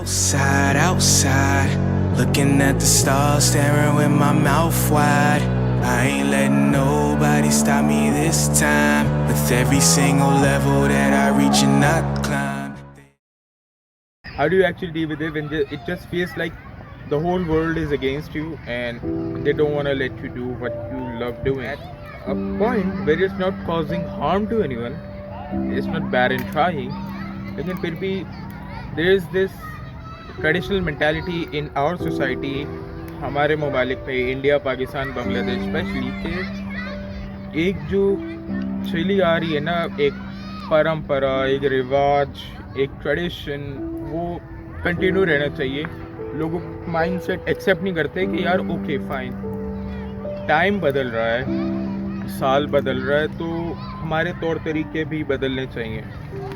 Outside, outside, looking at the stars, staring with my mouth wide. I ain't letting nobody stop me this time. With every single level that I reach and I climb. How do you actually deal with it when it just feels like the whole world is against you and they don't want to let you do what you love doing? At a point where it's not causing harm to anyone, it's not bad in trying, लेकिन फिर भी there is this traditional mentality in our society, हमारे ममालिक पे, India, Pakistan, Bangladesh specially, के एक जो चली आ रही है ना, एक परंपरा, एक रिवाज, एक ट्रेडिशन, वो कंटिन्यू रहना चाहिए. लोगों माइंड सेट एक्सेप्ट नहीं करते कि यार ओके फाइन, टाइम बदल रहा है, साल बदल रहा है, तो हमारे तौर तरीके भी बदलने चाहिए.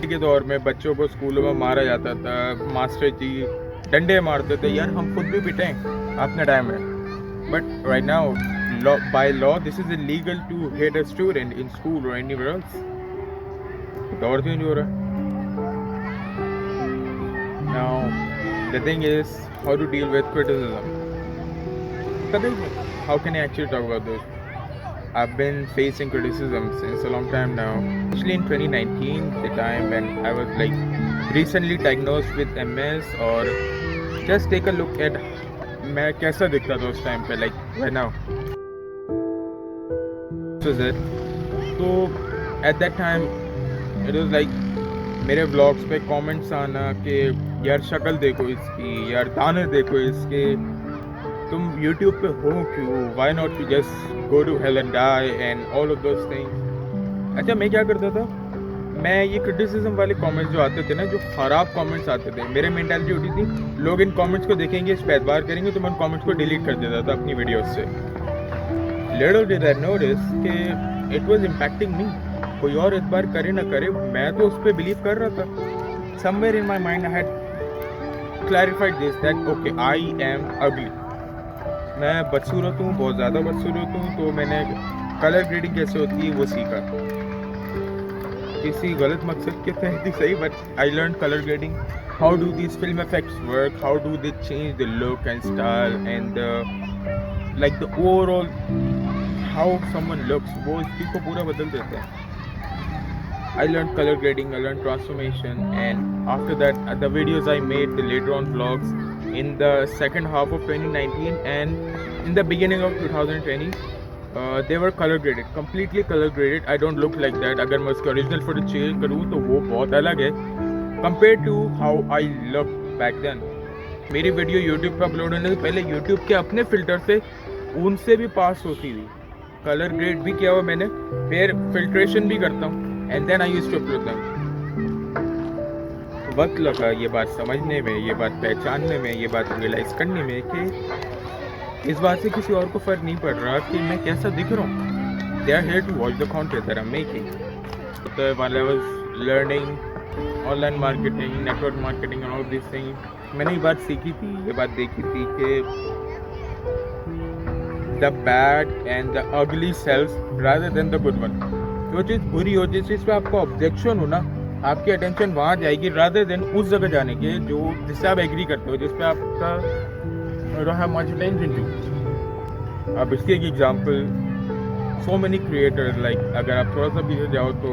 के दौर में बच्चों को स्कूलों में मारा जाता था, मास्टर जी डंडे मारते थे, यार हम खुद भी पिटें अपने टाइम में. But right now by law this is illegal to hit a student in school और एनीवेयर एल्स. दौर चेंज हो रहा है. Now the thing is how to deal with criticism. How can I actually talk about this? I've been facing criticism since a long time now, especially in 2019, the time when I was like recently diagnosed with MS, or just take a look at मैं कैसा दिखता था उस time पे, like right now. So that, तो at that time it was like मेरे vlogs पे comments आना कि यार शक्ल देखो इसकी, यार दाने देखो इसके, तुम YouTube पे हो क्यों, why not you just go to hell and die and all of those things. अच्छा, मैं क्या करता था, मैं ये क्रिटिसिज्म वाले कमेंट्स जो आते थे ना, जो ख़राब कमेंट्स आते थे, मेरे मेंटालिटी होती थी लोग इन कमेंट्स को देखेंगे, इस पे एतबार करेंगे, तो मैं उन कमेंट्स को डिलीट कर देता था अपनी वीडियोस से. लिटिल डिड आई नोटिस कि इट वाज इम्पैक्टिंग मी. कोई और एतबार करे ना करे, मैं तो उस पर बिलीव कर रहा था. Somewhere in my mind I had clarified this that okay I am अगली. मैं बदसूरत हूँ, बहुत ज़्यादा बदसूरत हूँ, तो मैंने कलर ग्रेडिंग कैसे होती है वो सीखा, किसी गलत मकसद के तहत ही सही, but I learn colour grading. How do this film effects work, how do they change the look and style and like the overall how someone looks, वो इस चीज़ को पूरा बदल देते हैं. I learned color grading, I learned transformation, and after that the videos I made, the later on vlogs in the second half of 2019 and in the beginning of 2020, they were color graded, completely color graded. I don't look like that. अगर मैं उसका original footage change करूँ तो वो बहुत अलग है compared to how I looked back then. मेरी वीडियो YouTube पर अपलोड होने से पहले YouTube के अपने फिल्टर से उनसे भी पास होती थी. कलर ग्रेड भी किया हुआ मैंने, फिर फिल्ट्रेशन भी करता हूँ, and then I used to upload them. वक्त लगा ये बात समझने में, ये बात पहचानने में, ये बात रियलाइज़ करने में कि इस बात से किसी और को फ़र्क नहीं पड़ रहा कि मैं कैसा दिख रहा हूँ. They are here to watch the content that I'm making. So while I was learning online marketing, network marketing and all of these things, मैंने ये बात सीखी थी, ये बात देखी थी कि the bad and the ugly selves rather than the good one. जो चीज़ बुरी हो, जिस चीज़ पे आपको ऑब्जेक्शन हो ना, आपकी अटेंशन वहाँ जाएगी रादर देन उस जगह जाने के जो जिससे आप एग्री करते हो, जिस पे आपका don't have much attention to. अब इसकी एक example, so many creators, like अगर आप थोड़ा सा पीछे जाओ तो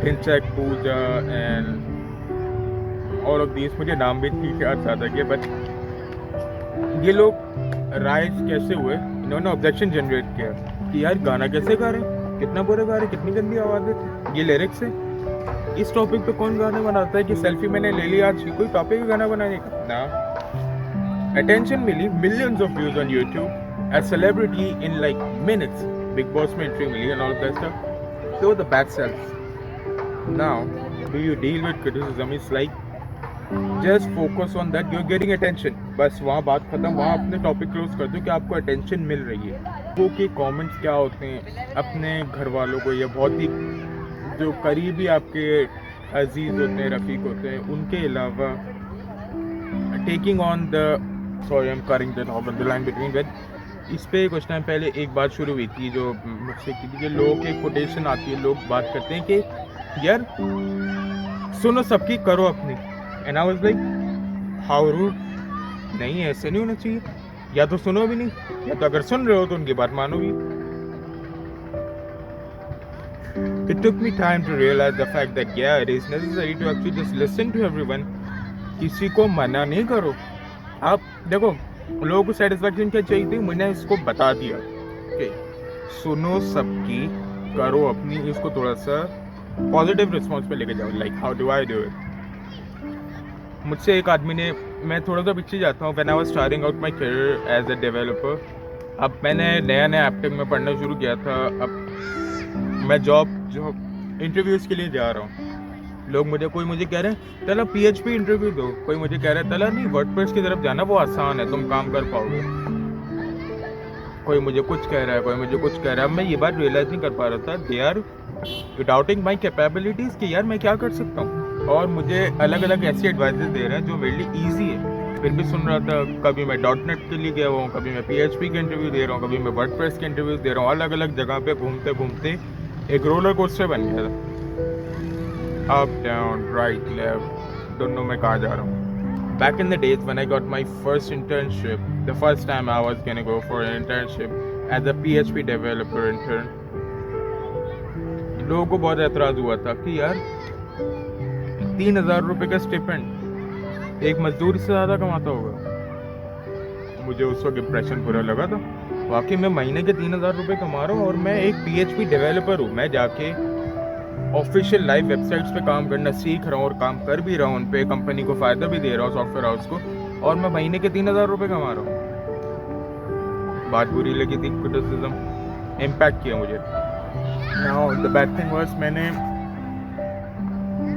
insect, Pooja and all of this, मुझे नाम भी ठीक याद आता है, बट ये लोग राइज कैसे हुए, इन्होंने ऑब्जेक्शन जनरेट किया कि यार गाना कैसे गा रहे हैं, कितना बुरा गा रहे, कितनी गंदी आवाज़ है, ये लिरिक्स है, इस टॉपिक पे कौन गाने बनाता है कि सेल्फी मैंने ले लिया, आज कोई टॉपिक गाना बनाने का ना. अटेंशन मिली, millions of views on YouTube, as celebrity in like minutes, Bigg Boss में एंट्री मिली and all that stuff. So the bad selves. Now, do you deal with criticism? It's like just focus on that. You're getting attention. बस वहाँ बात खत्म, वहाँ अपने topic close कर दो कि आपको अटेंशन मिल रही है. वो के कमेंट्स क्या होते हैं अपने घर वालों को, या बहुत ही जो करीबी आपके अजीज़ होते हैं, रफ़ीक होते हैं, उनके अलावा taking on the, sorry I am cutting the line between wait. इस पर कुछ टाइम पहले एक बात शुरू हुई थी जो मुझसे की थी कि लोगों की कोटेशन आती है, लोग बात करते हैं कि यार सुनो सबकी, करो अपनी. And I was like how rude, नहीं ऐसे नहीं होना चाहिए, या तो सुनो भी नहीं, या तो अगर सुन रहे हो तो उनकी बात मानो भी। It took me time to realize the fact that yeah, it is necessary to actually just listen to everyone. किसी को मना नहीं करो। आप देखो, लोगों को सेटिस्फेक्शन क्या चाहिए थी, मैंने इसको बता दिया कि सुनो सबकी, करो अपनी, इसको थोड़ा सा पॉजिटिव रिस्पॉन्स पे लेके जाओ। Like how do I do it. मुझसे एक आदमी ने, मैं थोड़ा सा पीछे जाता हूँ, when I was starting out my career as a developer. अब मैंने नया एप्टेक में पढ़ना शुरू किया था। अब मैं जॉब इंटरव्यूज़ के लिए जा रहा हूँ। लोग कोई मुझे कह रहे हैं तला PHP इंटरव्यू दो, कोई मुझे कह रहा है तला नहीं वर्डप्रेस की तरफ जाना, वो आसान है, तुम काम कर पाओगे। कोई मुझे कुछ कह रहा है, कोई मुझे कुछ कह रहा है। मैं ये बात रियलाइज़ नहीं कर पा रहा था, they are doubting my capabilities कि यार मैं क्या कर सकता हूँ, और मुझे अलग अलग ऐसी एडवाइजेस दे रहे हैं जो मेरे लिए ईजी है। फिर भी सुन रहा था, कभी मैं .NET के लिए गया हुआ हूँ, कभी मैं PHP के इंटरव्यू दे रहा हूँ, कभी मैं वर्डप्रेस के इंटरव्यूज दे रहा हूँ। अलग अलग जगह पे घूमते घूमते एक रोलर कोस्टर बन गया था। अप डाउन राइट लेफ्ट, दोनों में कहाँ जा रहा हूँ। Back in the days when I got my first internship, the first time I was gonna go for an internship as a PHP developer intern, लोगों को बहुत एतराज़ हुआ था कि यार 3,000 रुपये का स्टिपेंड एक मजदूर से ज़्यादा कमाता होगा। मुझे उस वक्त इम्प्रेशन बुरा लगा था। वाकई मैं महीने के 3,000 रुपये कमा रहा हूँ और मैं एक PHP डेवलपर हूँ। मैं जाके ऑफिशियल लाइव वेबसाइट्स पे काम करना सीख रहा हूँ और काम कर भी रहा हूँ, उन पे कंपनी को फ़ायदा भी दे रहा हूँ, सॉफ्टवेयर हाउस को, और मैं महीने के 3,000 रुपये कमा रहा हूँ। बात बुरी लगी थी, क्रिटिसिज्म इम्पैक्ट किया मुझे। Now the bad thing was, मैंने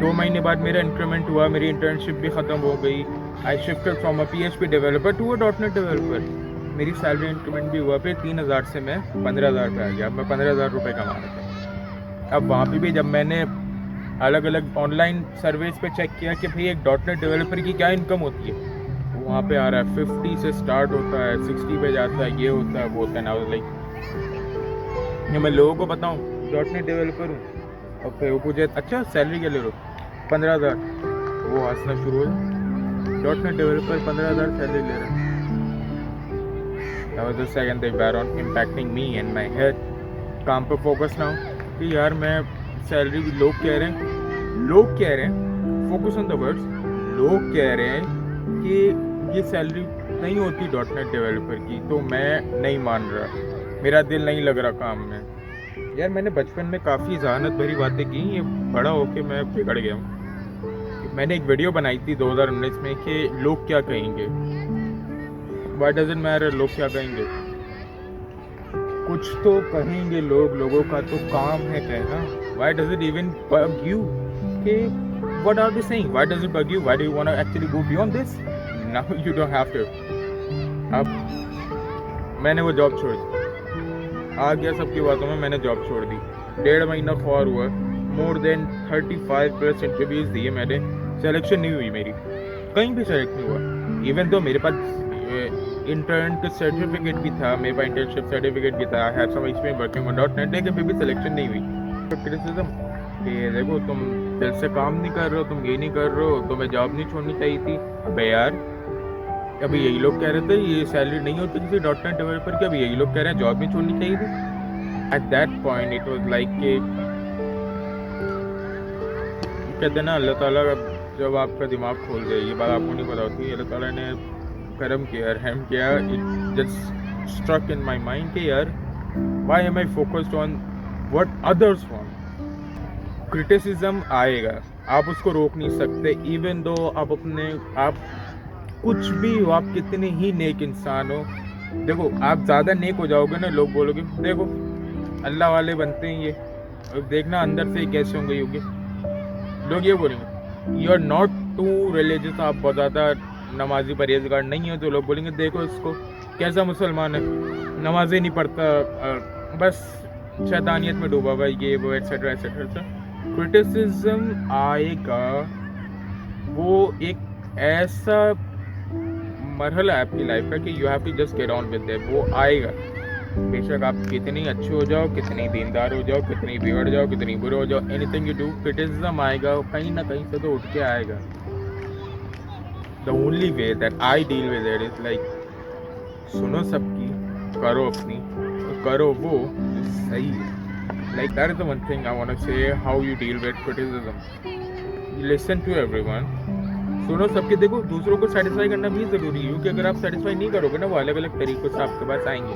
2 महीने बाद मेरा इंक्रीमेंट हुआ, मेरी इंटर्नशिप भी ख़त्म हो गई। I shifted from a PHP developer to a .NET developer. मेरी सैलरी इंक्रीमेंट भी हुआ, फिर 3,000 से मैं 15,000 पे आ गया। मैं 15,000 रुपये कमा रहा था। अब वहाँ पे भी जब मैंने अलग अलग ऑनलाइन सर्विस पे चेक किया कि भाई एक .NET डेवलपर की क्या इनकम होती है, वहाँ पे आ रहा है 50 से स्टार्ट होता है, 60 पे जाता है, ये होता है, वो होता है। ना लाइक ये मैं लोगों को बताऊँ .NEट डेवलपर हूँ, और फिर वो पूछे अच्छा सैलरी क्या ले रहे हो, 15,000, वो हंसना शुरू हो। .NEट डेवलपर 15,000 सैलरी ले रहे हैं। That was the second thing bad on impacting me and my head. काम पे फोकस ना हो कि यार मैं सैलरी, लोग कह रहे हैं, फोकस ऑन द वर्ड्स, लोग कह रहे हैं कि ये सैलरी नहीं होती .NET डेवलपर की, तो मैं नहीं मान रहा, मेरा दिल नहीं लग रहा काम में। यार मैंने बचपन में काफ़ी जहानत भरी बातें की, ये बड़ा होके मैं बिगड़ गया हूँ। मैंने एक वीडियो बनाई थी 2019 में कि लोग क्या कहेंगे, व्हाई डजंट मैटर, लोग क्या कहेंगे, कुछ तो कहेंगे लोग, लोगों का तो काम है कहना। Why does it even bug you कि what are they saying, why does it bug you, why do you want to actually go beyond this, now you don't have to. अब मैंने वो जॉब छोड़ दी, आ गया सबकी बातों में, मैंने जॉब छोड़ दी। 1.5 महीना ख्वार हुआ, मोर देन 35+ इंटरव्यूज़ दिए मैंने, सिलेक्शन नहीं हुई मेरी, कहीं भी सेलेक्ट नहीं हुआ। इवन तो मेरे पास इंटर्न का सर्टिफिकेट भी था, मेरे पास इंटर्नशिप सर्टिफिकेट भी था, I have some experience working on .NET, लेकिन फिर भी सिलेक्शन नहीं हुई। तो क्रिटिसिज्म कि देखो तुम दिल से काम नहीं कर रहे हो, तुम ये नहीं कर रहे हो, तुम्हें जॉब नहीं छोड़नी चाहिए थी। अबे यार, अभी यही लोग कह रहे थे ये सैलरी नहीं होती किसी .NEट डेवलपर की, अभी यही लोग कह रहे हैं जॉब नहीं छोड़नी चाहिए थी। At that point it was like कि कहते हैं ना, अल्लाह ताला जब आपका दिमाग खोल दे, ये बात आपको नहीं पता होती, अल्लाह ताला ने करम किया, रहम किया। It just struck in my mind कि यार why am I focused on what others want. Criticism आएगा, आप उसको रोक नहीं सकते, इवन दो आप कुछ भी हो, आप कितने ही नेक इंसान हो। देखो आप ज़्यादा नेक हो जाओगे ना, लोग बोलोगे देखो अल्लाह वाले बनते हैं ये, देखना अंदर से कैसे होंगे योगी। लोग ये बोलेंगे you are not too religious, आप बहुत ज़्यादा नमाजी परहेजगार नहीं हो, तो लोग बोलेंगे देखो इसको कैसा मुसलमान है, नमाज़ें नहीं पढ़ता, बस शैतानियत में डूबा हुआ, ये वो एटसेट्रा एटसेट्रा। क्रिटिसिज्म आएगा, वो एक ऐसा मरहला है आपकी लाइफ का कि you have to just get on with it, वो आएगा। बेशक आप कितनी अच्छे हो जाओ, कितनी दीनदार हो जाओ, कितनी बिगड़ जाओ, कितनी बुरे हो जाओ, एनीथिंग यू डू क्रिटिसिज्म आएगा, कहीं ना कहीं से तो उठ के आएगा। the only way that I deal with it is like सुनो सबकी, करो अपनी, और करो वो जो सही है. Like that is the one thing I want to say. How you deal with criticism. You listen to everyone. सुनो सबके. देखो दूसरों को सेटिस्फाई करना भी ज़रूरी है, क्योंकि अगर आप सेटिस्फाई नहीं करोगे ना, वो अलग अलग तरीक़ों से आपके पास आएंगे.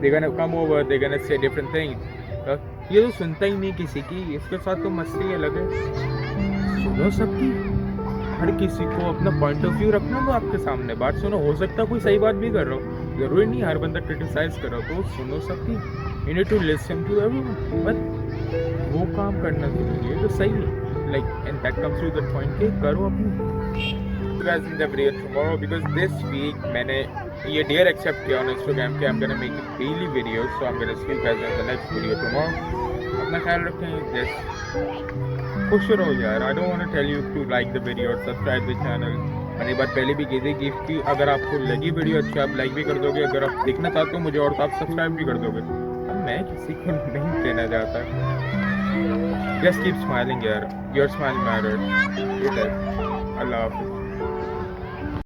They're gonna come over, they're gonna say different things. ये तो सुनता ही नहीं किसी की, इसके साथ तो मस्ती अलग है. सुनो सबकी. हर किसी को अपना पॉइंट ऑफ व्यू रखना दो आपके सामने, बात सुनो. हो सकता है कोई सही बात भी कर रहा हो, ज़रूरी नहीं हर बंदा क्रिटिसाइज कर रहा हो. तो सुनो सबकी. You need to listen to everyone, but वो काम करना ज़रूरी है जो सही है. Like, and that comes to the point कि करो अपनी. Guys, in the video tomorrow, because this week मैंने ये डेयर एक्सेप्ट किया on Instagram कि I'm gonna make it daily videos, so I'm gonna see you guys in the next video tomorrow. अपना ख्याल रखें. Just खुश रहो यार. I don't want to tell you to like the video or subscribe the channel. मैंने बात पहले भी की थी कि अगर आपको लगी वीडियो अच्छी, आप लाइक भी कर दोगे. अगर आप देखना चाहते हो मुझे और, तो आप सब्सक्राइब भी कर दोगे. अब मैं किसी को नहीं देना चाहता. Just keep smiling यार. Your smile matters. It is. Allah Hafiz.